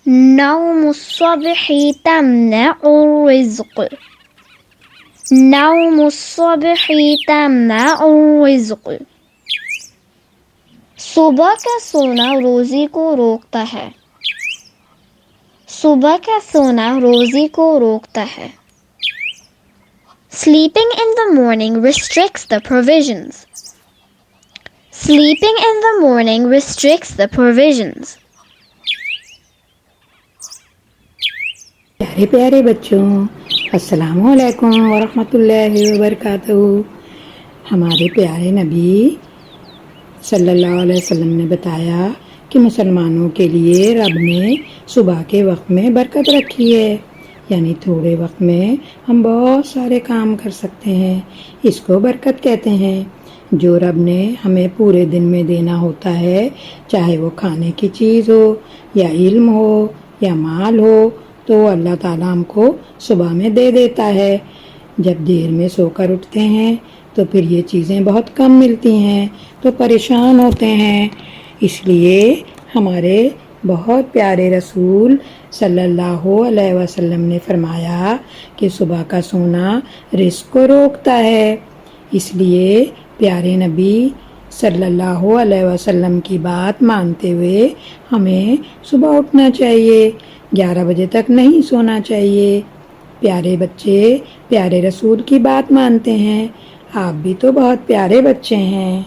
نوم الصبح تمنع الرزق. نوم الصبح تمنع الرزق. صبح کا سونا روزی کو روکتا ہے. صبح کا سونا روزی کو روکتا ہے. Sleeping in the morning restricts the provisions. Sleeping in the morning restricts the provisions. پیارے پیارے بچوں، السلام علیکم ورحمۃ اللہ وبرکاتہ۔ ہمارے پیارے نبی صلی اللہ علیہ وسلم نے بتایا کہ مسلمانوں کے لیے رب نے صبح کے وقت میں برکت رکھی ہے، یعنی تھوڑے وقت میں ہم بہت سارے کام کر سکتے ہیں، اس کو برکت کہتے ہیں۔ جو رب نے ہمیں پورے دن میں دینا ہوتا ہے، چاہے وہ کھانے کی چیز ہو یا علم ہو یا مال ہو، تو اللہ تعالیٰ ہم کو صبح میں دے دیتا ہے۔ جب دیر میں سو کر اٹھتے ہیں تو پھر یہ چیزیں بہت کم ملتی ہیں تو پریشان ہوتے ہیں۔ اس لیے ہمارے بہت پیارے رسول صلی اللہ علیہ وسلم نے فرمایا کہ صبح کا سونا رزق کو روکتا ہے۔ اس لیے پیارے نبی صلی اللہ علیہ وسلم کی بات مانتے ہوئے ہمیں صبح اٹھنا چاہیے، 11 بجے تک نہیں سونا چاہیے۔ پیارے بچے پیارے رسول کی بات مانتے ہیں، آپ بھی تو بہت پیارے بچے ہیں۔